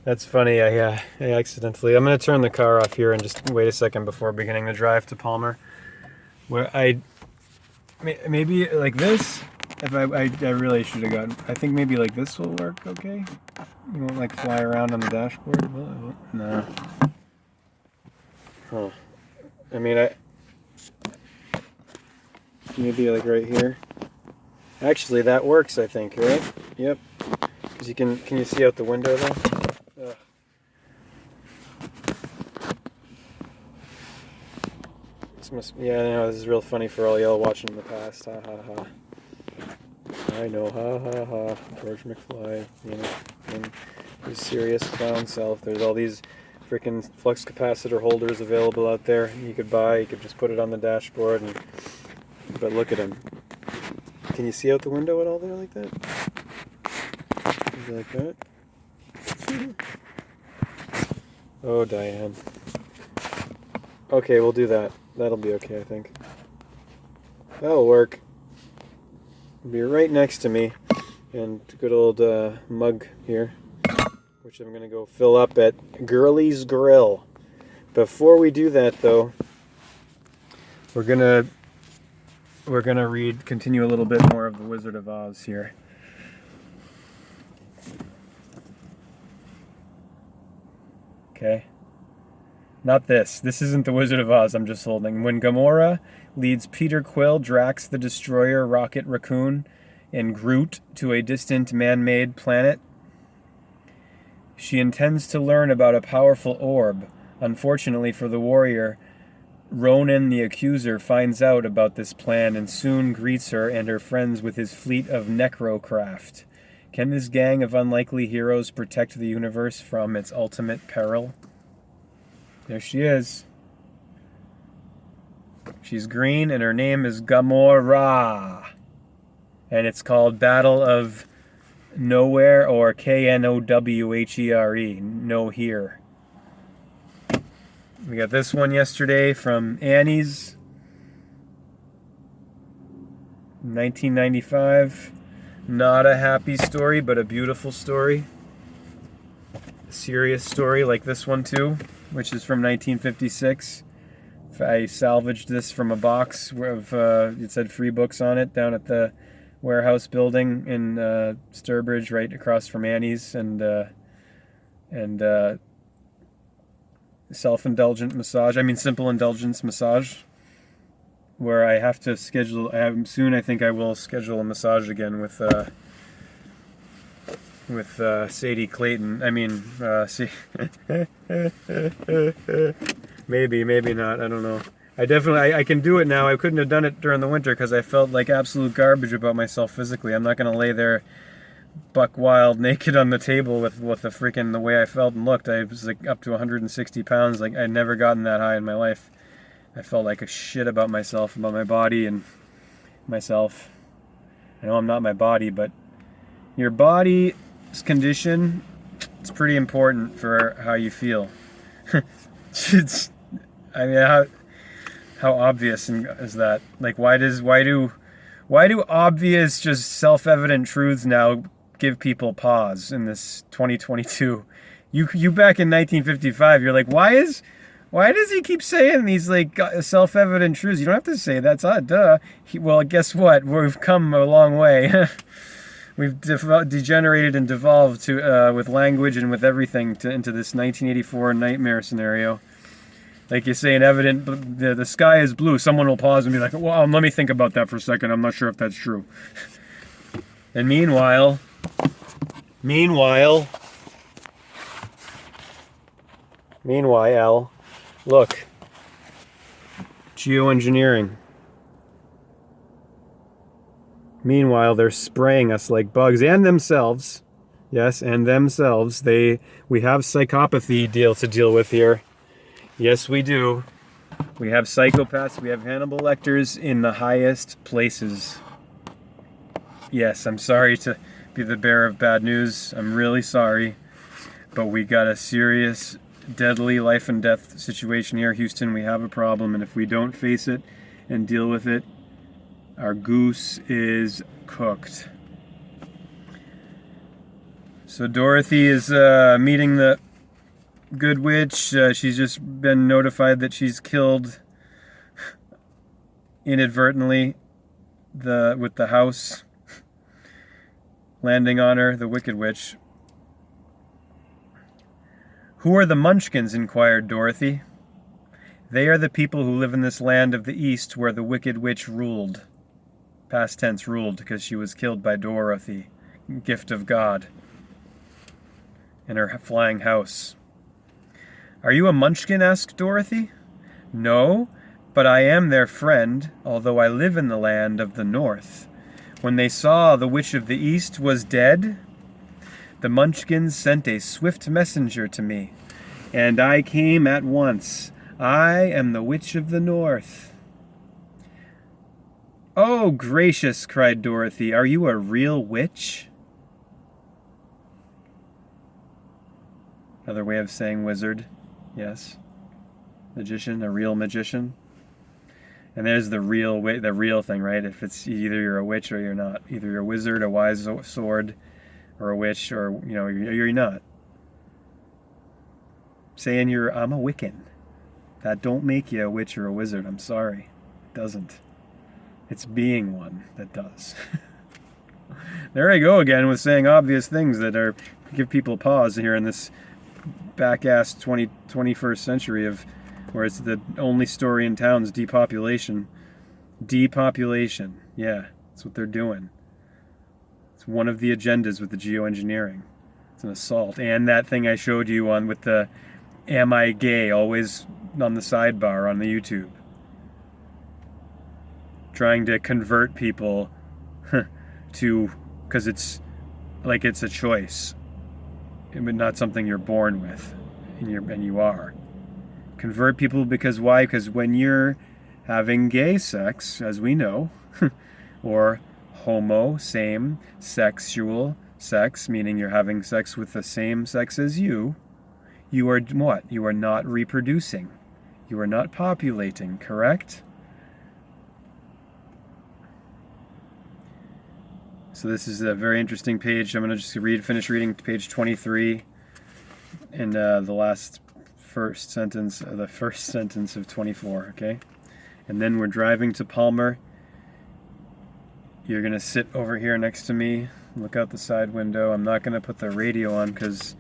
That's funny. I accidentally. I'm gonna turn the car off here and just wait a second before beginning the drive to Palmer. Where maybe like this. If I really should have gotten. I think maybe like this will work. Okay. You won't like fly around on the dashboard. No. Huh. I mean, maybe like right here. Actually, that works. I think. Right. Yep. Because you can. Can you see out the window there? Ugh. Yeah, I know, this is real funny for all y'all watching in the past. Ha ha ha. I know, ha ha ha. George McFly, you know, and his serious clown self. There's all these freaking flux capacitor holders available out there you could buy. You could just put it on the dashboard, but look at him. Can you see out the window at all there like that? Maybe like that? Oh, Diane. Okay, we'll do that. That'll be okay, I think. That'll work. It'll be right next to me. And good old mug here, which I'm going to go fill up at Girly's Grill. Before we do that, though, we're gonna continue a little bit more of The Wizard of Oz here. Okay. Not this. This isn't The Wizard of Oz I'm just holding. When Gamora leads Peter Quill, Drax the Destroyer, Rocket Raccoon, and Groot to a distant man-made planet, she intends to learn about a powerful orb. Unfortunately for the warrior, Ronan the Accuser finds out about this plan and soon greets her and her friends with his fleet of necrocraft. Can this gang of unlikely heroes protect the universe from its ultimate peril? There she is. She's green and her name is Gamora. And it's called Battle of Nowhere, or Knowhere. No Here. We got this one yesterday from Annie's. 1995. Not a happy story, but a beautiful story. A serious story like this one too, which is from 1956. I salvaged this from a box of, it said free books on it, down at the warehouse building in Sturbridge, right across from Annie's, and self-indulgent massage. I mean, simple indulgence massage, where I have to schedule. Soon, I think I will schedule a massage again with Sadie Clayton. I mean, maybe not. I don't know. I can do it now. I couldn't have done it during the winter because I felt like absolute garbage about myself physically. I'm not gonna lay there buck wild naked on the table with the way I felt and looked. I was like up to 160 pounds. Like I'd never gotten that high in my life. I felt like a shit about myself, about my body and myself. I know I'm not my body, but your body's condition, it's pretty important for how you feel. How obvious is that? Like, why do obvious, just self-evident truths now give people pause in this 2022? You back in 1955, you're like, why does he keep saying these like self-evident truths? You don't have to say that's duh. Well, guess what? We've come a long way. We've degenerated and devolved to with language and with everything into this 1984 nightmare scenario. Like you say, evident, the sky is blue. Someone will pause and be like, well, let me think about that for a second. I'm not sure if that's true. And meanwhile, look, geoengineering. Meanwhile, they're spraying us like bugs and themselves. Yes, and themselves. We have psychopathy to deal with here. Yes, we do. We have psychopaths. We have Hannibal Lecters in the highest places. Yes, I'm sorry to be the bearer of bad news. I'm really sorry. But we got a serious, deadly life and death situation here. Houston, we have a problem. And if we don't face it and deal with it, our goose is cooked. So Dorothy is meeting the good witch. She's just been notified that she's killed inadvertently with the house landing on her, the wicked witch. Who are the Munchkins? Inquired Dorothy. They are the people who live in this land of the east where the wicked witch ruled. Past tense, ruled, because she was killed by Dorothy, gift of God, in her flying house. Are you a Munchkin? Asked Dorothy. No, but I am their friend, although I live in the land of the north. When they saw the witch of the east was dead, the Munchkins sent a swift messenger to me, and I came at once. I am the witch of the north. Oh, gracious, cried Dorothy. Are you a real witch? Another way of saying wizard. Yes. Magician, a real magician. And there's the real thing, right? If it's either you're a witch or you're not. Either you're a wizard, a wise sword, or a witch, or, you're not. Saying I'm a Wiccan. That don't make you a witch or a wizard. I'm sorry. It doesn't. It's being one that does. There I go again with saying obvious things that give people pause here in this back-ass 21st century where it's the only story in town is depopulation. Depopulation. Yeah, that's what they're doing. It's one of the agendas with the geoengineering. It's an assault. And that thing I showed you on with the am I gay always on the sidebar on the YouTube. Trying to convert people to, because it's like it's a choice, but not something you're born with, and you are. Convert people because why? Because when you're having gay sex, as we know, or homo, same sexual sex, meaning you're having sex with the same sex as you are what? You are not reproducing. You are not populating, correct? So this is a very interesting page. I'm going to just finish reading page 23 and the first sentence of 24, okay? And then we're driving to Palmer. You're going to sit over here next to me, look out the side window. I'm not going to put the radio on because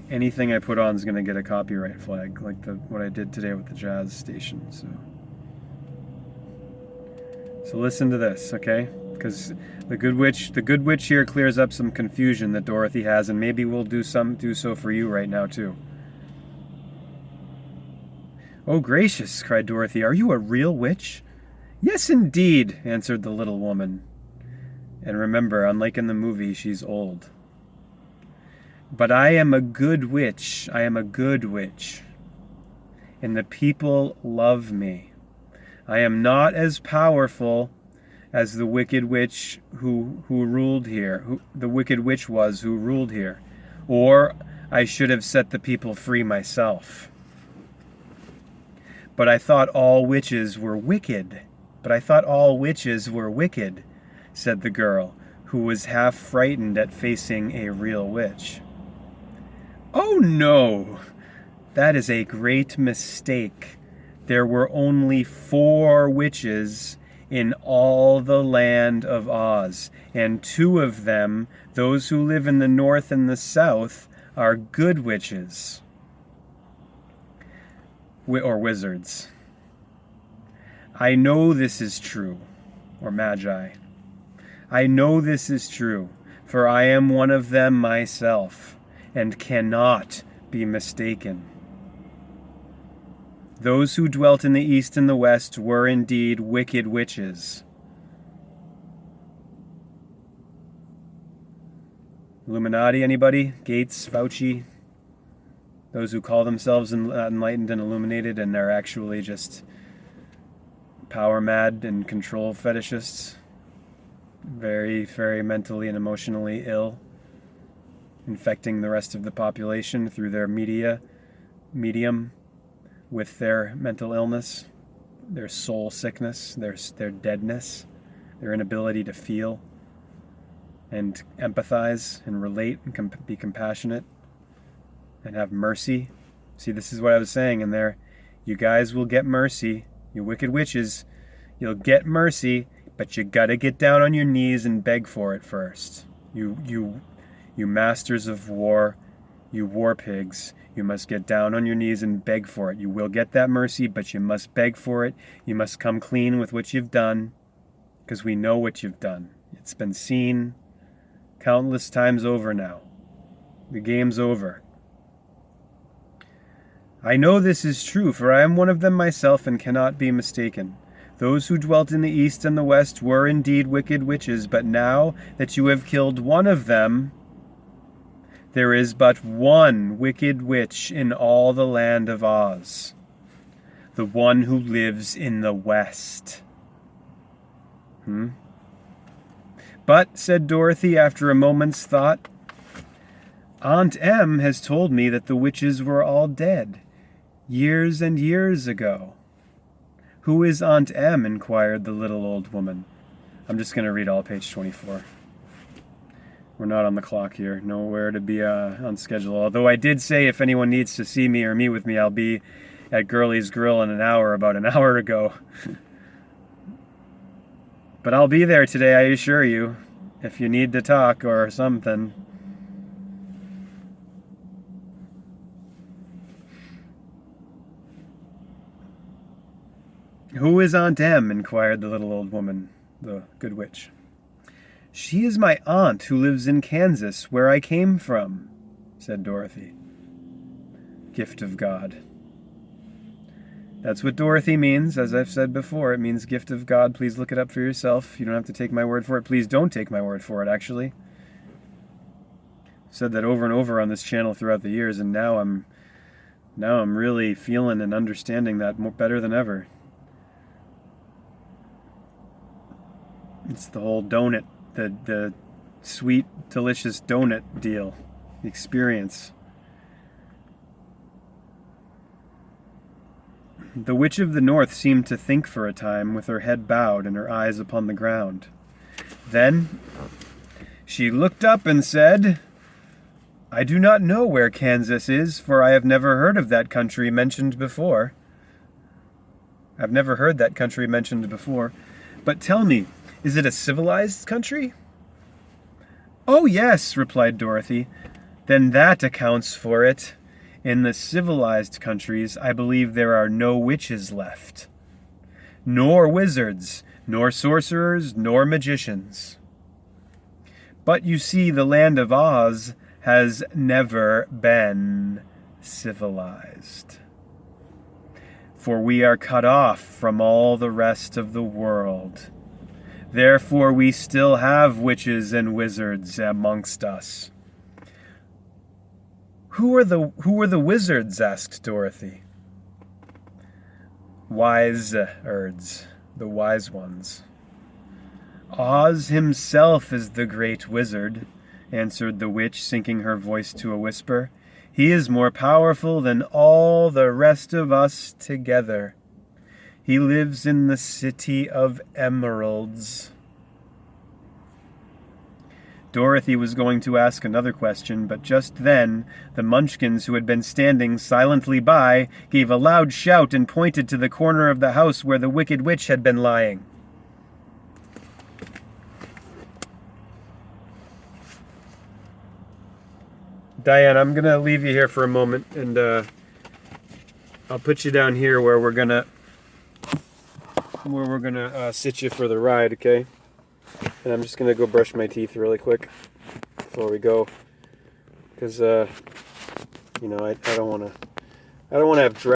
anything I put on is going to get a copyright flag, like what I did today with the jazz station. So listen to this, okay? Because the good witch here clears up some confusion that Dorothy has, and maybe we'll do so for you right now too. Oh, gracious, cried Dorothy. Are you a real witch? Yes, indeed, answered the little woman. And remember, unlike in the movie, she's old. But I am a good witch. I am a good witch. And the people love me. I am not as powerful as the wicked witch who ruled here, the wicked witch was who ruled here. Or I should have set the people free myself. But I thought all witches were wicked. Said the girl, who was half frightened at facing a real witch. Oh no! That is a great mistake. There were only 4 witches in all the land of Oz, and 2 of them, those who live in the north and the south, are good witches. Or wizards. I know this is true, or magi. I know this is true, for I am one of them myself, and cannot be mistaken. Those who dwelt in the east and the west were indeed wicked witches. Illuminati, anybody? Gates, Fauci? Those who call themselves enlightened and illuminated and are actually just power mad and control fetishists. Very, very mentally and emotionally ill. Infecting the rest of the population through their medium with their mental illness, their soul sickness, their deadness, their inability to feel. and empathize and relate and be compassionate and have mercy. See, this is what I was saying in there. You guys will get mercy. You wicked witches, you'll get mercy, but you gotta get down on your knees and beg for it first. You masters of war, you war pigs, you must get down on your knees and beg for it. You will get that mercy, but you must beg for it. You must come clean with what you've done, because we know what you've done. It's been seen countless times over now. The game's over. I know this is true, for I am one of them myself and cannot be mistaken. Those who dwelt in the east and the west were indeed wicked witches, but now that you have killed one of them, there is but one wicked witch in all the land of Oz. The one who lives in the west. But, said Dorothy after a moment's thought, Aunt Em has told me that the witches were all dead, years and years ago. Who is Aunt Em? Inquired the little old woman. I'm just going to read all page 24. We're not on the clock here. Nowhere to be on schedule. Although I did say if anyone needs to see me or meet with me, I'll be at Girlie's Grill in an hour, about an hour ago. But I'll be there today, I assure you, if you need to talk or something. Who is Aunt Em? Inquired the little old woman, the good witch. She is my aunt who lives in Kansas, where I came from, said Dorothy. Gift of God. That's what Dorothy means, as I've said before. It means gift of God. Please look it up for yourself. You don't have to take my word for it. Please don't take my word for it, actually. I've said that over and over on this channel throughout the years, and now I'm really feeling and understanding that better than ever. It's the whole donut, the sweet, delicious donut deal, the experience. The Witch of the North seemed to think for a time, with her head bowed and her eyes upon the ground. Then she looked up and said, I do not know where Kansas is, for I have never heard of that country mentioned before. I've never heard that country mentioned before. But tell me, is it a civilized country? Oh, yes, replied Dorothy. Then that accounts for it. In the civilized countries, I believe there are no witches left. Nor wizards, nor sorcerers, nor magicians. But you see, the land of Oz has never been civilized. For we are cut off from all the rest of the world. Therefore we still have witches and wizards amongst us. Who are the wizards? Asked Dorothy. Wise-erds, the wise ones. Oz himself is the great wizard, answered the witch, sinking her voice to a whisper. He is more powerful than all the rest of us together. He lives in the city of emeralds. Dorothy was going to ask another question, but just then the Munchkins, who had been standing silently by, gave a loud shout and pointed to the corner of the house where the Wicked Witch had been lying. Diane, I'm going to leave you here for a moment, and I'll put you down here where we're gonna sit you for the ride, okay? And I'm just gonna go brush my teeth really quick before we go, because I don't want to have